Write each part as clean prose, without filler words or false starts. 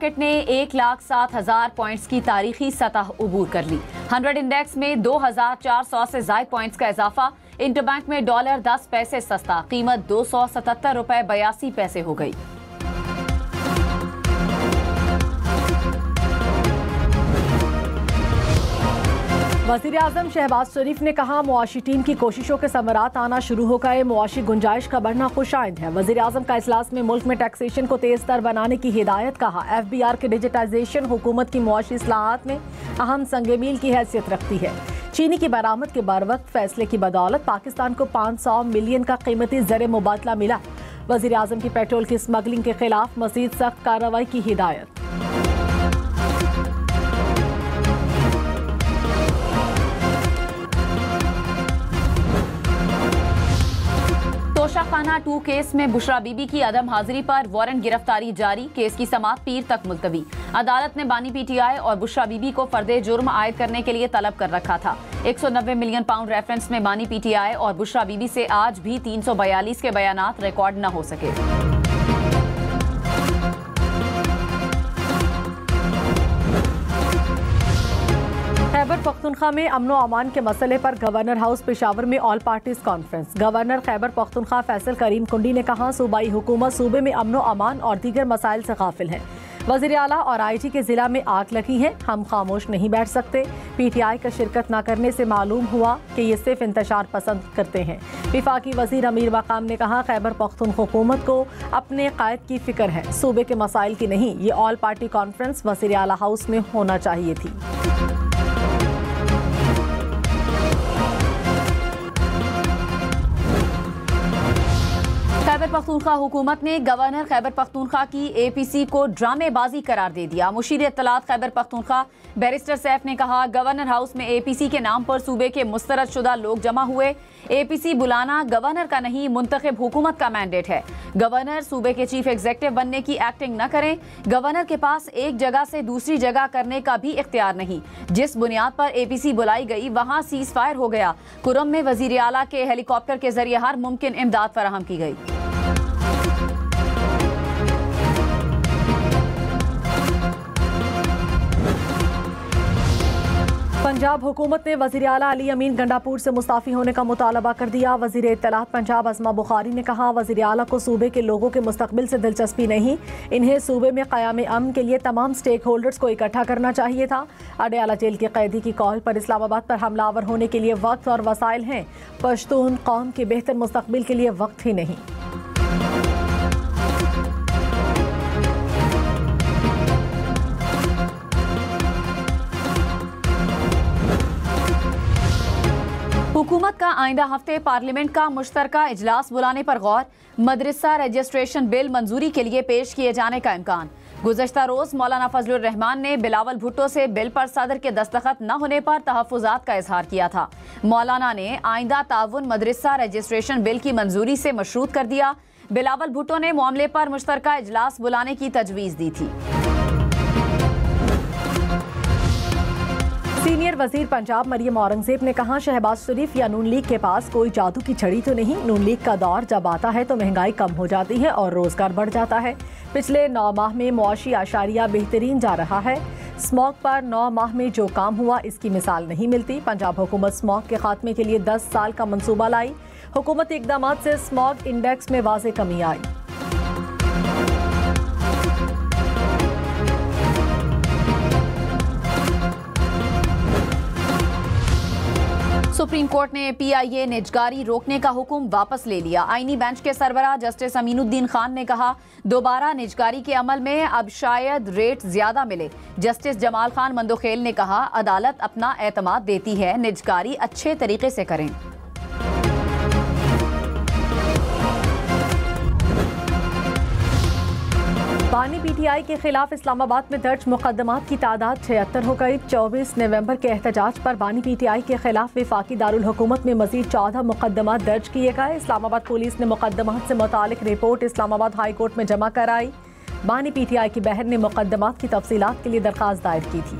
Market ने 1,07,000 points की तारीखी सतह उबूर कर ली। 100 इंडेक्स में 2,400 से ज़ायद पॉइंट्स का इजाफा। इंटरबैंक में डॉलर 10 पैसे सस्ता, कीमत 277 रुपए 82 पैसे हो गई। वज़ीर-ए-आज़म शहबाज शरीफ ने कहा, मुआशी टीम की कोशिशों के समरात आना शुरू हो गए, मुआशी गुंजाइश का बढ़ना खुशाइंद है। वज़ीर-ए-आज़म का इजलास में मुल्क में टैक्सेशन को तेज तर बनाने की हिदायत। कहा, FBR के डिजिटाइजेशन हुकूमत की मुआशी इस्लाहात में अहम संग-ए-मील की हैसियत रखती है। चीनी की बरामद के बरवक्त फैसले की बदौलत पाकिस्तान को 500 मिलियन का कीमती ज़र मुबादला मिला। वज़ीर-ए-आज़म की पेट्रोल की स्मगलिंग के खिलाफ मज़ीद सख्त कार्रवाई की हिदायत। तोशाखाना 2 केस में बुशरा बीबी की अदम हाजिरी पर वारंट गिरफ्तारी जारी। केस की समाअत पीर तक मुलतवी। अदालत ने बानी PTI और बुशरा बीबी को फर्दे जुर्म आयद करने के लिए तलब कर रखा था। 190 मिलियन पाउंड रेफरेंस में बानी PTI और बुशरा बीबी से आज भी 342 के बयानात रिकॉर्ड न हो सके। खैबर पख्तूनख्वा में अमनो अमान के मसले पर गवर्नर हाउस पेशावर में all parties conference. Governor Khyber Pakhtunkhwa Faisal Karim Kundi ने कहा, सूबाई हुकूमत सूबे में अमनो अमान और दीगर मसाइल से गाफिल है। वज़ीर आला और IG के जिला में आग लगी है, हम खामोश नहीं बैठ सकते। PTI का शिरकत न करने से मालूम हुआ कि ये सिर्फ इंतशार पसंद करते हैं। विफाकी वज़ीर अमीर मकाम ने कहा, खैबर पख्तूनख्वा हुकूमत को अपने कायद की फिक्र है, सूबे के मसाइल की नहीं। ये ऑल पार्टी कॉन्फ्रेंस वज़ीर आला हाउस में होना चाहिए थी। खैबर पख्तूनख्वा हुकूमत ने गवर्नर खैबर पख्तूनख्वा की APC को ड्रामेबाजी करार दे दिया। मुशीर इत्तलात खैबर पख्तूनख्वा बैरिस्टर सैफ ने कहा, गवर्नर हाउस में APC के नाम पर सूबे के मुस्तरद शुदा लोग जमा हुए। APC बुलाना गवर्नर का नहीं, मुंतखब हुकूमत का मैंडेट है। गवर्नर सूबे के चीफ एग्जीक्यूटिव बनने की एक्टिंग न करें। गवर्नर के पास एक जगह से दूसरी जगह करने का भी इख्तियार नहीं। जिस बुनियाद पर APC बुलाई गई वहाँ सीज फायर हो गया। कुरम में वजीर आला के हेलीकॉप्टर के जरिए हर मुमकिन इमदाद फराहम की गई। पंजाब हुकूमत ने वज़ीर आला अली अमीन गंडापुर से मुस्ताफ़ी होने का मुतालबा कर दिया। वज़ीर इत्तलात पंजाब अज़मा बुखारी ने कहा, वज़ीर आला को सूबे के लोगों के मुस्तकबिल से दिलचस्पी नहीं, इन्हें सूबे में क़याम अमन के लिए तमाम स्टेक होल्डर्स को इकट्ठा करना चाहिए था। अडयाला जेल के कैदी की कॉल पर इस्लामाबाद पर हमलावर होने के लिए वक्त और वसाइल हैं, पश्तून कौम के बेहतर मुस्तकबिल के लिए वक्त ही नहीं। हुकूमत का आइंदा हफ्ते पार्लियामेंट का मुश्तरका इजलास बुलाने पर गौर। मदरसा रजिस्ट्रेशन बिल मंजूरी के लिए पेश किए जाने का इम्कान। गुज़श्ता रोज मौलाना फजलुर रहमान ने बिलावल भुट्टो से बिल पर सदर के दस्तखत न होने पर तहफ़्फ़ुज़ात का इजहार किया था। मौलाना ने आइंदा ताउन मदरसा रजिस्ट्रेशन बिल की मंजूरी से मशरूत कर दिया। बिलावल भुट्टो ने मामले पर मुश्तरका इजलास बुलाने की तजवीज़ दी थी। सीनियर वजीर पंजाब मरियम औरंगजेब ने कहा, शहबाज शरीफ या नून लीग के पास कोई जादू की छड़ी तो नहीं। नून लीग का दौर जब आता है तो महंगाई कम हो जाती है और रोजगार बढ़ जाता है। पिछले 9 माह में मुआशी आशारिया बेहतरीन जा रहा है। स्मॉग पर 9 माह में जो काम हुआ इसकी मिसाल नहीं मिलती। पंजाब हुकूमत स्मॉग के खात्मे के लिए 10 साल का मंसूबा लाई। हुकूमती इक़दाम से स्मॉग इंडेक्स में वाज़ेह कमी आई। सुप्रीम कोर्ट ने PIA निजगारी रोकने का हुक्म वापस ले लिया। आईनी बेंच के सरबराह जस्टिस अमीनुद्दीन खान ने कहा, दोबारा निजगारी के अमल में अब शायद रेट ज्यादा मिले। जस्टिस जमाल खान मंदोखेल ने कहा, अदालत अपना एतमाद देती है, निजगारी अच्छे तरीके से करें। बानी PTI के खिलाफ इस्लामाबाद में दर्ज मुकदमात की तादाद 76 हो गई। 24 नवंबर के एहतजाज पर बानी PTI के खिलाफ वफाकी दारुल हुकूमत में मजीद 14 मुकदमात दर्ज किए गए। इस्लामाबाद पुलिस ने मुकदमात से मुतालिक रिपोर्ट इस्लामाबाद हाई कोर्ट में जमा कराई। बानी PTI की बहन ने मुकदमात की तफसीलात के लिए दरख्वास्त दायर की थी।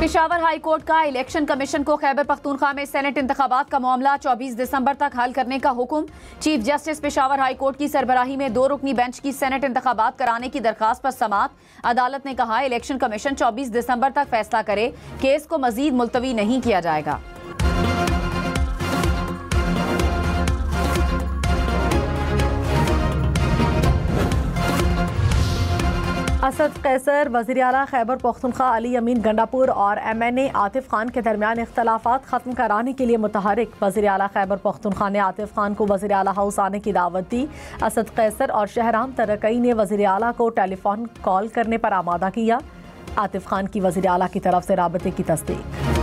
पेशावर हाई कोर्ट का इलेक्शन कमीशन को खैबर पख्तूनख्वा में सेनेट इंतखाबात का मामला 24 दिसंबर तक हल करने का हुक्म। Chief justice Peshawar high court की सरबराही में 2 रुकनी बेंच की सेनेट इंतखाबात कराने की दरखास्त पर समाअत। अदालत ने कहा इलेक्शन कमीशन 24 दिसंबर तक फैसला करे, केस को मजीद मुलतवी नहीं किया जाएगा। असद कैसर, वज़ीर आला खैबर पख्तूनख्वा अली अमीन गंडापुर और MNA आतिफ खान के दरमियान इख्तलाफात ख़त्म कराने के लिए मुतहरिक। वज़ीर आला खैबर पख्तूनख्वा ने आतिफ खान को वज़ीर आला हाउस आने की दावत दी। असद कैसर और शहराम तरकई ने वज़ीर आला को टेलीफोन कॉल करने पर आमादा किया। आतिफ खान की वज़ीर आला की तरफ से राबते की तस्दीक।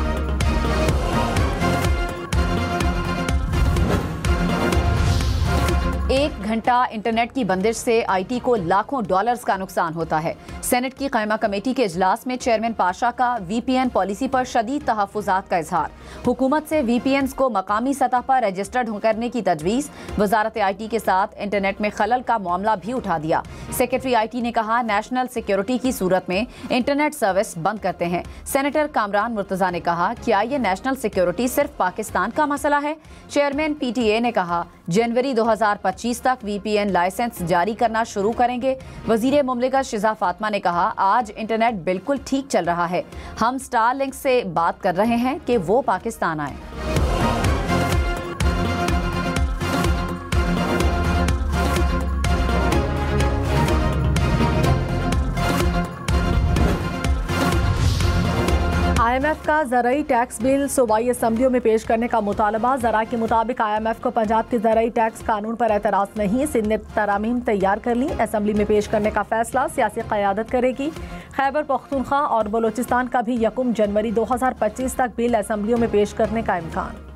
1 घंटा इंटरनेट की बंदिश से IT को लाखों डॉलर्स का नुकसान होता है। सेनेट की कायमा कमेटी के इजलास में चेयरमैन पाशा का VPN पॉलिसी पर शदीद तहफ़्फ़ुज़ात का इजहार। हुकूमत से VPNs को मकामी सतह पर रजिस्टर्ड करने की तजवीज़। वजारत IT के साथ इंटरनेट में खलल का मामला भी उठा दिया। सेक्रेटरी IT ने कहा नेशनल सिक्योरिटी की सूरत में इंटरनेट सर्विस बंद करते हैं। सेनेटर कामरान मुर्तज़ा ने कहा क्या ये नेशनल सिक्योरिटी सिर्फ पाकिस्तान का मसला है? चेयरमैन PTA ने कहा जनवरी 2025 तक VPN लाइसेंस जारी करना शुरू करेंगे। वजीर मुमलिकत शिजा फातिमा ने कहा आज इंटरनेट बिल्कुल ठीक चल रहा है। हम स्टारलिंक से बात कर रहे हैं कि वो पाकिस्तान आए। IMF का ज़राई टैक्स बिल सूबाई असम्बलियों में पेश करने का मुतालबा। ज़रा के मुताबिक IMF को पंजाब के ज़राई टैक्स कानून पर एतराज़ नहीं। सिंध ने तरामीम तैयार कर ली। असम्बली में पेश करने का फैसला सियासी क़यादत करेगी। खैबर पख्तूनख्वा और बलोचिस्तान का भी 1 जनवरी 2025 तक बिल असम्बलियों में पेश करने का इम्कान।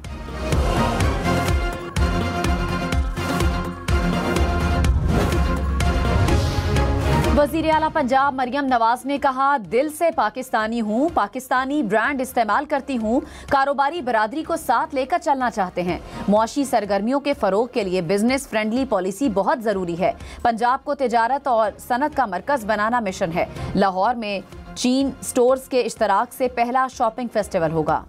वज़ीर आला पंजाब मरियम नवाज ने कहा दिल से पाकिस्तानी हूँ, पाकिस्तानी ब्रांड इस्तेमाल करती हूँ, कारोबारी बरादरी को साथ लेकर चलना चाहते हैं। मुआशी सरगर्मियों के फ़रोग के लिए बिजनेस फ्रेंडली पॉलिसी बहुत ज़रूरी है। पंजाब को तिजारत और सनत का मरकज़ बनाना मिशन है। लाहौर में चीन स्टोर्स के इश्तराक से पहला शॉपिंग फेस्टिवल होगा।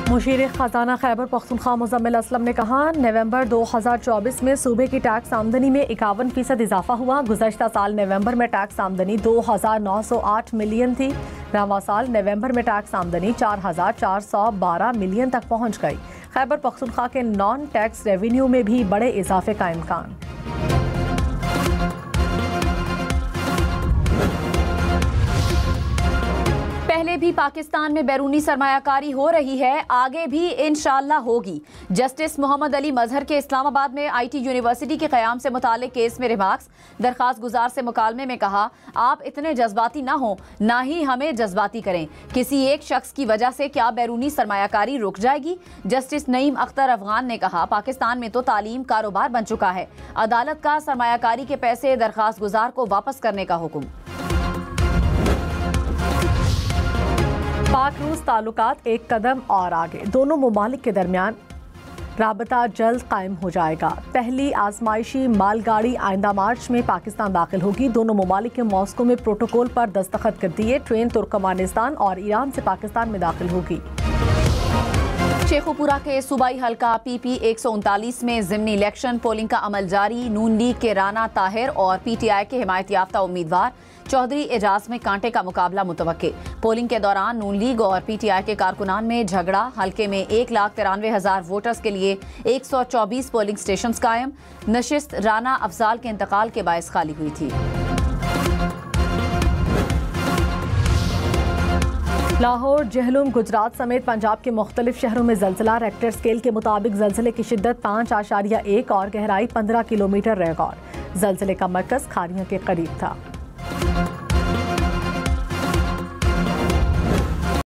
मुशीर खजाना खैबर पख्तूनख्वा मुजम्मिल असलम ने कहा नवंबर 2024 में सूबे की टैक्स आमदनी में 51% इजाफा हुआ। गुज़श्ता साल नवंबर में टैक्स आमदनी 2,908 मिलियन थी। रवां साल नवंबर में टैक्स आमदनी 4,412 मिलियन तक पहुंच गई। खैबर पख्तूनख्वा के नॉन टैक्स रेवेन्यू में भी बड़े इजाफे का इम्कान। पहले भी पाकिस्तान में बैरूनी सरमायाकारी हो रही है, आगे भी इंशाअल्लाह होगी। जस्टिस मोहम्मद अली मजहर के इस्लामाबाद में IT यूनिवर्सिटी के क़याम से मुताल्लिक केस में रिमार्क्स। दरख्वास्त गुजार से मुकालमे में कहा आप इतने जज्बाती ना हो, ना ही हमें जज्बाती करें। किसी एक शख्स की वजह से क्या बैरूनी सरमायाकारी रुक जाएगी? जस्टिस नईम अख्तर अफगान ने कहा पाकिस्तान में तो तालीम कारोबार बन चुका है। अदालत का सरमायाकारी के पैसे दरख्वास्त गुजार को वापस करने का हुक्म। पाक रूस ताल्लुकात एक कदम और आगे। दोनों ममालिक के दरमियान राबता जल्द कायम हो जाएगा। पहली आजमाइशी मालगाड़ी आइंदा मार्च में पाकिस्तान दाखिल होगी। दोनों ममालिक के मॉस्को में प्रोटोकॉल पर दस्तखत कर दिए। ट्रेन तुर्कमानिस्तान और ईरान से पाकिस्तान में दाखिल होगी। शेखुपुरा के सूबाई हल्का PP 139 में ज़िमनी इलेक्शन पोलिंग का अमल जारी। नून लीग के राना ताहिर और PTI के हिमायत याफ्ता उम्मीदवार चौधरी एजाज में कांटे का मुकाबला मुतवक्के। पोलिंग के दौरान नून लीग और PTI के कारकुनान में झगड़ा। हल्के में 1,93,000 वोटर्स के लिए 124 पोलिंग स्टेशन कायम। नशिस्त राना अफजाल के इंतकाल के बायस खाली हुई थी। लाहौर, जहलुम, गुजरात समेत पंजाब के मुख्तलिफ शहरों में ज़लज़ला। रेक्टर स्केल के मुताबिक ज़लज़ले की शिद्दत 5.1 और गहराई 15 किलोमीटर रिकॉर्ड। ज़लज़ले का मरकज़ खारियां के करीब था।